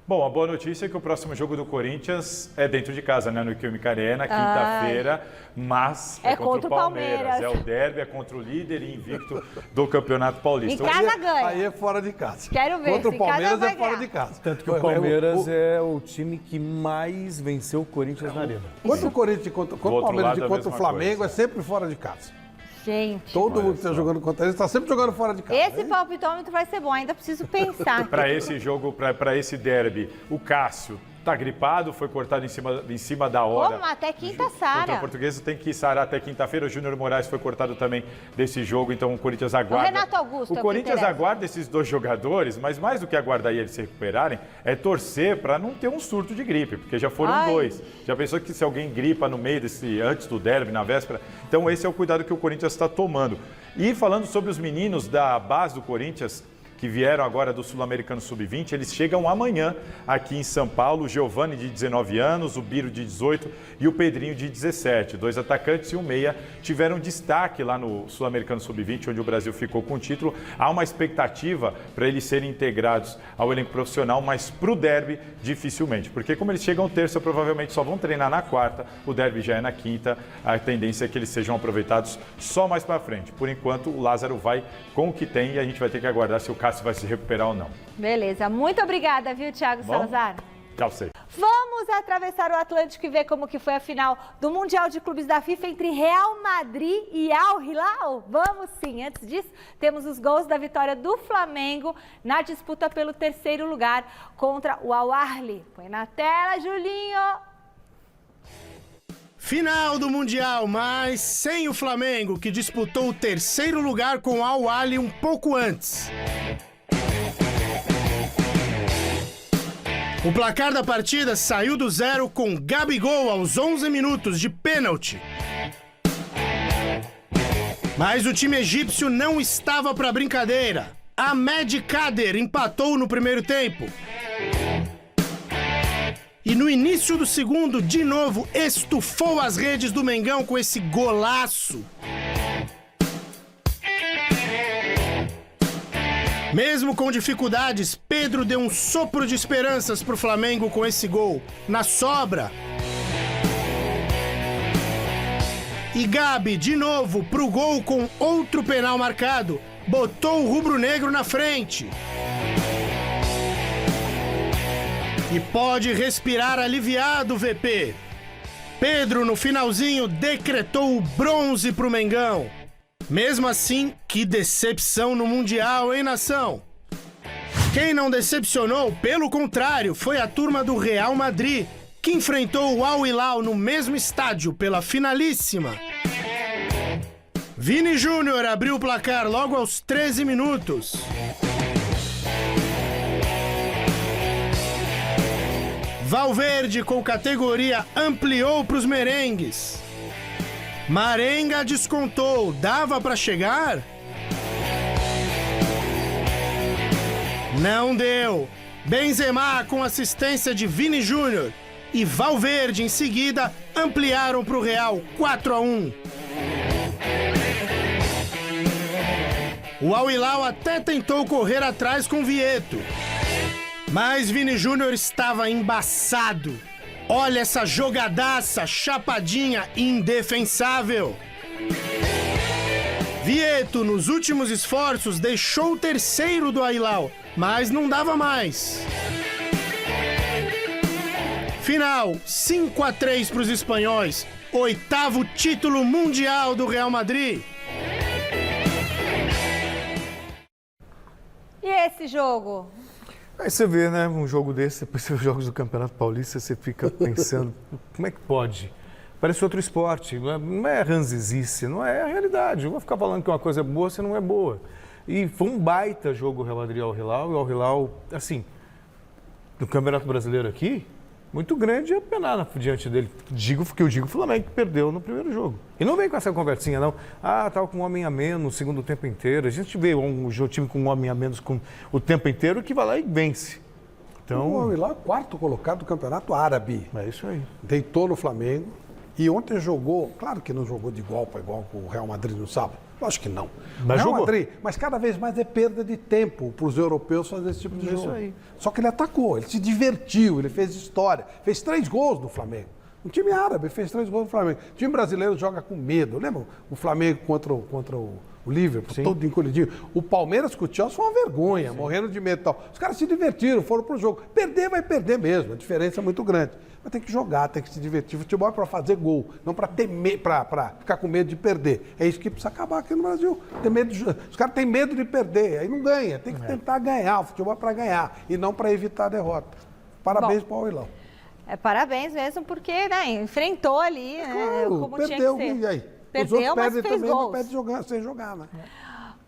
Bom, a boa notícia é que o próximo jogo do Corinthians é dentro de casa, né? No Quilmes Arena, quinta-feira, mas é contra o Palmeiras. É o derby, é contra o líder e invicto do Campeonato Paulista. Em casa ganha. Aí é fora de casa. Quero ver. Contra o Palmeiras é fora de casa. Tanto que o Palmeiras é o time que mais venceu o Corinthians na arena. Quando o Corinthians contra o Palmeiras e contra o Flamengo, é sempre fora de casa. Gente. Todo mundo que está jogando contra eles está sempre jogando fora de casa. Esse palpitômetro vai ser bom, ainda preciso pensar. Para esse jogo, para esse derby, o Cássio está gripado, foi cortado em cima da hora. Como? Até quinta sara. Contra o Portuguesa tem que sarar até quinta-feira. O Júnior Moraes foi cortado também desse jogo, então o Corinthians aguarda. O Renato Augusto. O Corinthians aguarda esses 2 jogadores, mas mais do que aguardar eles se recuperarem, é torcer para não ter um surto de gripe, porque já foram 2. Já pensou que se alguém gripa no meio antes do derby, na véspera? Então esse é o cuidado que o Corinthians está tomando. E falando sobre os meninos da base do Corinthians, que vieram agora do Sul-Americano Sub-20, eles chegam amanhã aqui em São Paulo. O Giovani, de 19 anos, o Biro, de 18 e o Pedrinho, de 17. 2 atacantes e um meia tiveram destaque lá no Sul-Americano Sub-20, onde o Brasil ficou com o título. Há uma expectativa para eles serem integrados ao elenco profissional, mas para o derby, dificilmente. Porque como eles chegam terça, provavelmente só vão treinar na quarta, o derby já é na quinta, a tendência é que eles sejam aproveitados só mais para frente. Por enquanto, o Lázaro vai com o que tem e a gente vai ter que aguardar se o Cássio vai se recuperar ou não. Beleza, muito obrigada, viu, Thiago Salazar? Tchau, você. Vamos atravessar o Atlântico e ver como que foi a final do Mundial de Clubes da FIFA entre Real Madrid e Al Hilal? Vamos sim. Antes disso, temos os gols da vitória do Flamengo na disputa pelo 3º lugar contra o Al Ahly. Põe na tela, Julinho. Final do Mundial, mas sem o Flamengo, que disputou o 3º lugar com o Al Ahly um pouco antes. O placar da partida saiu do 0 com Gabigol aos 11 minutos de pênalti. Mas o time egípcio não estava para brincadeira. Ahmed Kader empatou no primeiro tempo. E no início do segundo, de novo, estufou as redes do Mengão com esse golaço. Mesmo com dificuldades, Pedro deu um sopro de esperanças pro Flamengo com esse gol, na sobra. E Gabi, de novo, pro gol com outro penal marcado, botou o rubro-negro na frente. E pode respirar aliviado, VP. Pedro, no finalzinho, decretou o bronze pro Mengão. Mesmo assim, que decepção no Mundial, hein, nação? Quem não decepcionou, pelo contrário, foi a turma do Real Madrid, que enfrentou o Al Hilal no mesmo estádio pela finalíssima. Vini Júnior abriu o placar logo aos 13 minutos. Valverde, com categoria, ampliou para os merengues. Marenga descontou. Dava para chegar? Não deu. Benzema, com assistência de Vini Júnior, e Valverde, em seguida, ampliaram para o Real 4-1. O Al Hilal até tentou correr atrás com Vieto, mas Vini Júnior estava embaçado. Olha essa jogadaça, chapadinha, indefensável. Vieto, nos últimos esforços, deixou o terceiro do Al Hilal, mas não dava mais. Final, 5-3 para os espanhóis. 8º título mundial do Real Madrid. E esse jogo? Aí você vê, né, um jogo desse, depois você vê os jogos do Campeonato Paulista, você fica pensando, como é que pode? Parece outro esporte, não é ranzizice, não é a realidade. Eu vou ficar falando que uma coisa é boa, se não é boa. E foi um baita jogo o Real Madrid ao Hilal, e o Hilal, assim, no Campeonato Brasileiro aqui, muito grande a penar diante dele. Digo porque eu digo, o Flamengo que perdeu no primeiro jogo. E não vem com essa conversinha, não. Estava com um homem a menos no segundo tempo inteiro. A gente vê um time com um homem a menos com o tempo inteiro que vai lá e vence. Então, o Hilal, 4º colocado do Campeonato Árabe. É isso aí. Deitou no Flamengo. E ontem jogou, claro que não jogou de igual para igual com o Real Madrid no sábado. Lógico que não. Mas Real jogou. Madrid, mas cada vez mais é perda de tempo para os europeus fazer esse tipo de jogo. Isso aí. Só que ele atacou, ele se divertiu, ele fez história. Fez 3 gols no Flamengo. Um time árabe fez 3 gols no Flamengo. O time brasileiro joga com medo. Lembra o Flamengo contra o Liverpool, Sim. todo encolhidinho. O Palmeiras com o Chelsea foi uma vergonha, morrendo de medo e tal. Os caras se divertiram, foram pro jogo. Perder vai perder mesmo, a diferença é muito grande. Mas tem que jogar, tem que se divertir. Futebol é para fazer gol, não para ficar com medo de perder. É isso que precisa acabar aqui no Brasil. Os caras têm medo de perder, aí não ganha. Tem que tentar ganhar. O futebol é para ganhar e não para evitar a derrota. Parabéns para o Al Hilal. Parabéns mesmo, porque enfrentou ali, Claro, como perdeu, tinha que ser. E aí? Perdeu, os outros mas perdem fez também, gols. mas perde sem jogar, né?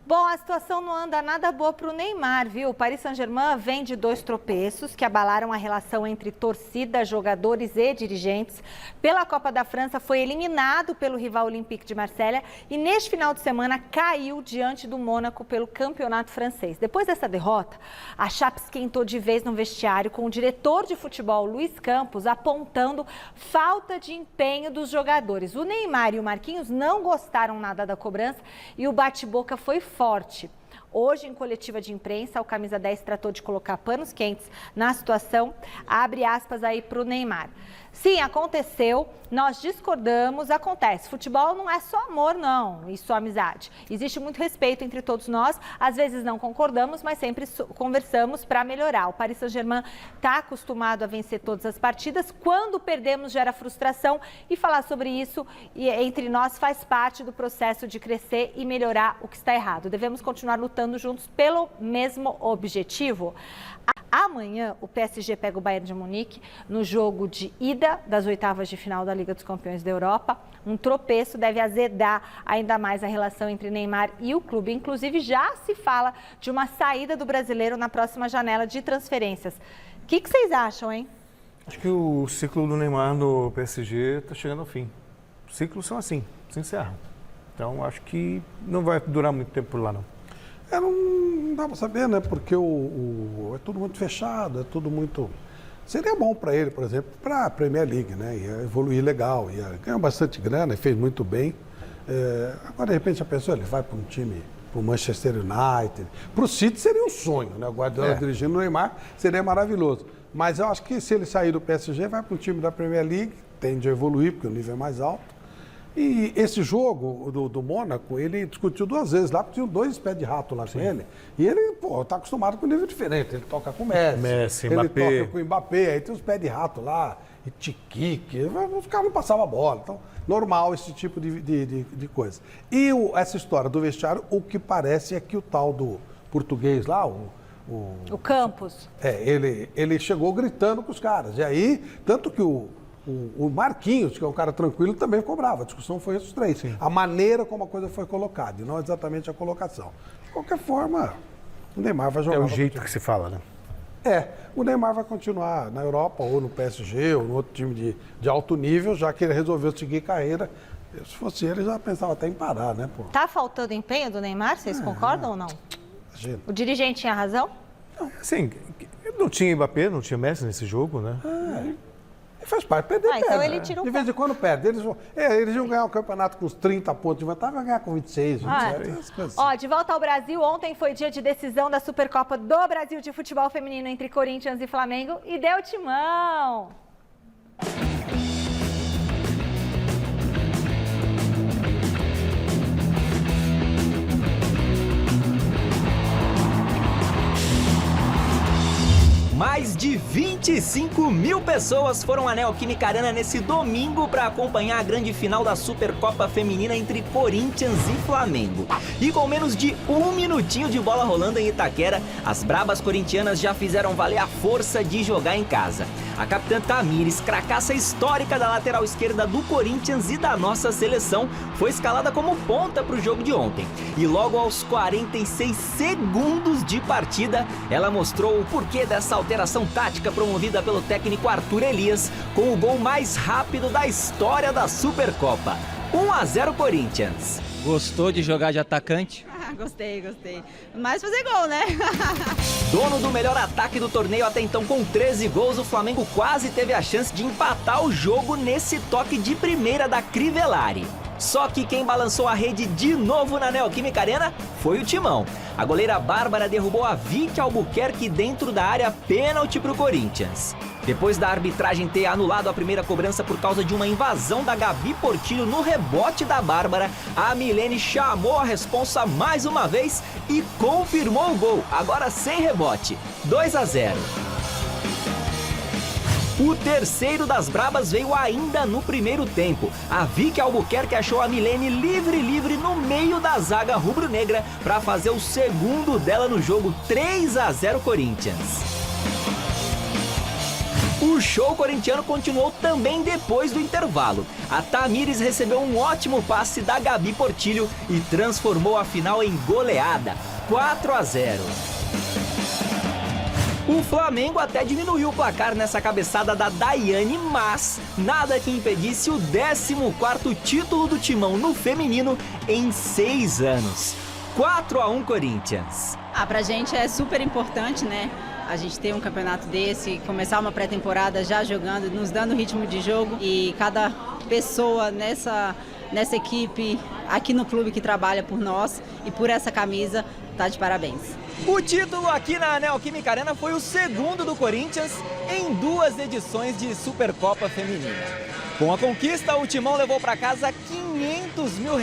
Bom, a situação não anda nada boa para o Neymar, viu? O Paris Saint-Germain vem de 2 tropeços que abalaram a relação entre torcida, jogadores e dirigentes. Pela Copa da França, foi eliminado pelo rival Olympique de Marselha e neste final de semana caiu diante do Mônaco pelo campeonato francês. Depois dessa derrota, a chapa esquentou de vez no vestiário com o diretor de futebol, Luiz Campos, apontando falta de empenho dos jogadores. O Neymar e o Marquinhos não gostaram nada da cobrança e o bate-boca foi forte. Hoje, em coletiva de imprensa, o Camisa 10 tratou de colocar panos quentes na situação. Abre aspas aí para o Neymar. Sim, aconteceu, nós discordamos, acontece. Futebol não é só amor, não, e só amizade. Existe muito respeito entre todos nós, às vezes não concordamos, mas sempre conversamos para melhorar. O Paris Saint-Germain está acostumado a vencer todas as partidas. Quando perdemos, gera frustração e falar sobre isso entre nós faz parte do processo de crescer e melhorar o que está errado. Devemos continuar lutando juntos pelo mesmo objetivo. Amanhã, o PSG pega o Bayern de Munique no jogo de ida das oitavas de final da Liga dos Campeões da Europa. Um tropeço deve azedar ainda mais a relação entre Neymar e o clube. Inclusive, já se fala de uma saída do brasileiro na próxima janela de transferências. O que vocês acham, hein? Acho que o ciclo do Neymar no PSG está chegando ao fim. Os ciclos são assim, se encerram. Então, acho que não vai durar muito tempo por lá, não. Não dá para saber, né? Porque é tudo muito fechado, é tudo muito... Seria bom para ele, por exemplo, para a Premier League, né? Ia evoluir legal, ia ganhar bastante grana, fez muito bem. Agora, de repente, a pessoa ele vai para um time, para o Manchester United. Para o City seria um sonho, né? O Guardiola dirigindo o Neymar seria maravilhoso. Mas eu acho que se ele sair do PSG, vai para um time da Premier League, tende a evoluir, porque o nível é mais alto. E esse jogo do Mônaco, ele discutiu 2 vezes lá, porque tinha 2 pés de rato lá com ele. E ele, tá acostumado com um nível diferente. Ele toca com o Messi, ele toca com o Mbappé, aí tem os pés de rato lá, e tiquique, os caras não passavam a bola. Então, normal esse tipo de coisa. E essa história do vestiário, o que parece é que o tal do português lá, o Campos. Ele chegou gritando com os caras. E aí, tanto que o Marquinhos, que é um cara tranquilo, também cobrava. A discussão foi esses 3. Sim. A maneira como a coisa foi colocada, e não exatamente a colocação. De qualquer forma, o Neymar vai jogar. É o jeito que se fala, né? O Neymar vai continuar na Europa, ou no PSG, ou no outro time de alto nível, já que ele resolveu seguir carreira. Se fosse ele, já pensava até em parar, né, pô? Tá faltando empenho do Neymar? Vocês concordam ou não? Imagina. O dirigente tinha razão? Sim, não tinha Mbappé, não tinha Messi nesse jogo, né? Faz parte, perder, perde. Então ele tira de vez em quando perde. Eles iam ganhar o campeonato com uns 30 pontos de vantagem, vai ganhar com 26, 27. Ó, de volta ao Brasil, ontem foi dia de decisão da Supercopa do Brasil de futebol feminino entre Corinthians e Flamengo e deu timão. Mais de 25 mil pessoas foram à Neoquímica Arena nesse domingo para acompanhar a grande final da Supercopa Feminina entre Corinthians e Flamengo. E com menos de 1 minutinho de bola rolando em Itaquera, as brabas corintianas já fizeram valer a força de jogar em casa. A capitã Tamires, cracaça histórica da lateral esquerda do Corinthians e da nossa seleção, foi escalada como ponta para o jogo de ontem. E logo aos 46 segundos de partida, ela mostrou o porquê dessa alteração tática promovida pelo técnico Arthur Elias, com o gol mais rápido da história da Supercopa. 1-0 Corinthians. Gostou de jogar de atacante? Gostei. Mas fazer gol, né? Dono do melhor ataque do torneio até então com 13 gols, o Flamengo quase teve a chance de empatar o jogo nesse toque de primeira da Crivellari. Só que quem balançou a rede de novo na Neoquímica Arena foi o Timão. A goleira Bárbara derrubou a Vicky Albuquerque dentro da área, pênalti para o Corinthians. Depois da arbitragem ter anulado a primeira cobrança por causa de uma invasão da Gabi Portillo no rebote da Bárbara, a Milene chamou a responsa mais uma vez e confirmou o gol, agora sem rebote, 2-0. O terceiro das brabas veio ainda no primeiro tempo. A Vicky Albuquerque achou a Milene livre no meio da zaga rubro-negra para fazer o segundo dela no jogo, 3-0 Corinthians. O show corintiano continuou também depois do intervalo. A Tamires recebeu um ótimo passe da Gabi Portillo e transformou a final em goleada, 4-0. O Flamengo até diminuiu o placar nessa cabeçada da Daiane, mas nada que impedisse o 14º título do Timão no feminino em 6 anos. 4-1 Corinthians. Pra gente é super importante, né? A gente ter um campeonato desse, começar uma pré-temporada já jogando, nos dando ritmo de jogo. E cada pessoa nessa equipe, aqui no clube que trabalha por nós e por essa camisa, tá de parabéns. O título aqui na Neoquímica Arena foi o segundo do Corinthians em 2 edições de Supercopa Feminina. Com a conquista, o Timão levou para casa R$500 mil,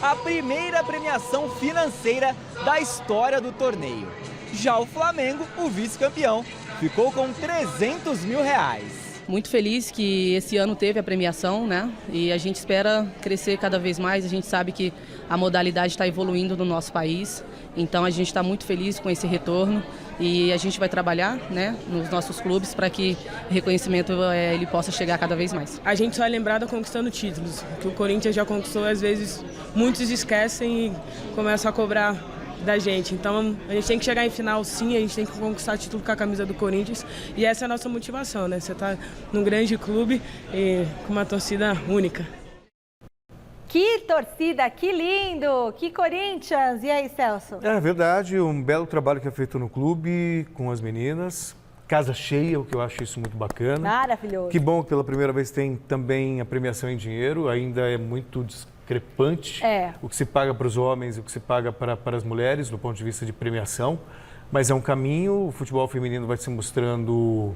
a primeira premiação financeira da história do torneio. Já o Flamengo, o vice-campeão, ficou com R$300 mil. Muito feliz que esse ano teve a premiação, né? E a gente espera crescer cada vez mais. A gente sabe que a modalidade está evoluindo no nosso país. Então a gente está muito feliz com esse retorno e a gente vai trabalhar, né, nos nossos clubes para que o reconhecimento ele possa chegar cada vez mais. A gente só é lembrado conquistando títulos, que o Corinthians já conquistou, às vezes muitos esquecem e começam a cobrar da gente. Então a gente tem que chegar em final sim, a gente tem que conquistar título com a camisa do Corinthians e essa é a nossa motivação, né? Você tá num grande clube e com uma torcida única. Que torcida, que lindo, que Corinthians! E aí, Celso? É verdade, um belo trabalho que é feito no clube com as meninas. Casa cheia, o que eu acho isso muito bacana. Maravilhoso. Que bom que pela primeira vez tem também a premiação em dinheiro, ainda é muito discrepante o que se paga para os homens e o que se paga para as mulheres, do ponto de vista de premiação. Mas é um caminho, o futebol feminino vai se mostrando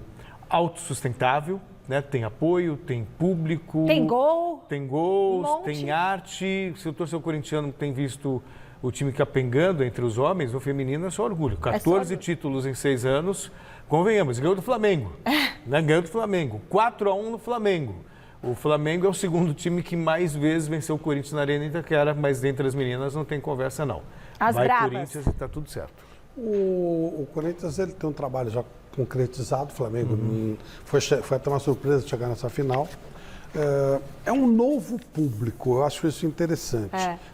autossustentável, né? Tem apoio, tem público. Tem gol. Tem gols, Um monte. tem arte. Se o torcedor corintiano tem visto o time capengando entre os homens, no feminino é só orgulho. 14 títulos em 6 anos, convenhamos, ganhou do Flamengo. Né? Ganhou do Flamengo. 4-1 no Flamengo. O Flamengo é o segundo time que mais vezes venceu o Corinthians na Arena Itaquera, mas dentre as meninas não tem conversa, não. As Vai bravas. Corinthians e tá tudo certo. O Corinthians ele tem um trabalho já concretizado, o Flamengo foi até uma surpresa chegar nessa final. É um novo público, eu acho isso interessante.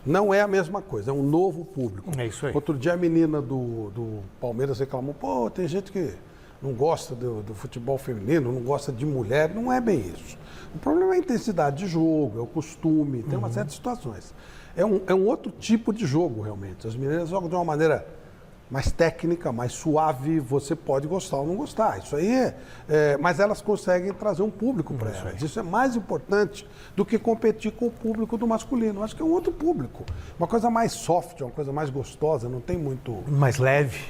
Não é a mesma coisa, é um novo público. É isso aí. Outro dia a menina do Palmeiras reclamou, pô, tem gente que não gosta do futebol feminino, não gosta de mulher, não é bem isso. O problema é a intensidade de jogo, é o costume, tem uma série de situações. É um outro tipo de jogo, realmente. As meninas jogam de uma maneira mais técnica, mais suave, você pode gostar ou não gostar. Isso aí mas elas conseguem trazer um público para elas. Isso é mais importante do que competir com o público do masculino. Acho que é um outro público. Uma coisa mais soft, uma coisa mais gostosa, não tem muito... Mais leve.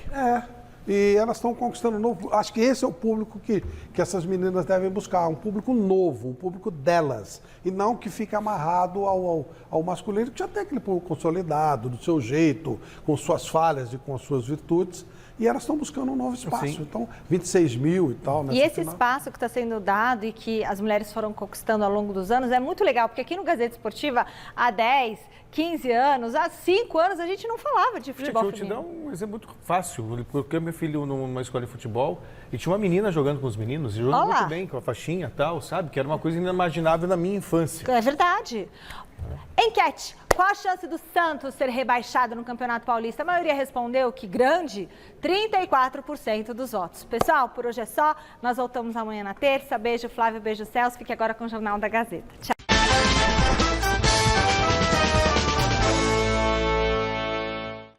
E elas estão conquistando um novo... Acho que esse é o público que essas meninas devem buscar. Um público novo, um público delas. E não que fique amarrado ao masculino, que já tem aquele público consolidado, do seu jeito, com suas falhas e com as suas virtudes. E elas estão buscando um novo espaço. Sim. Então, 26 mil e tal. E esse espaço que está sendo dado e que as mulheres foram conquistando ao longo dos anos é muito legal, porque aqui no Gazeta Esportiva, há 10, 15 anos, há 5 anos, a gente não falava de futebol Gente, feminino. eu te dar um exemplo muito fácil. Eu coloquei meu filho numa escola de futebol e tinha uma menina jogando com os meninos, e jogando muito bem, com a faixinha e tal, sabe? Que era uma coisa inimaginável na minha infância. É verdade. Enquete. Qual a chance do Santos ser rebaixado no Campeonato Paulista? A maioria respondeu que grande, 34% dos votos. Pessoal, por hoje é só. Nós voltamos amanhã na terça. Beijo, Flávio. Beijo, Celso. Fique agora com o Jornal da Gazeta. Tchau.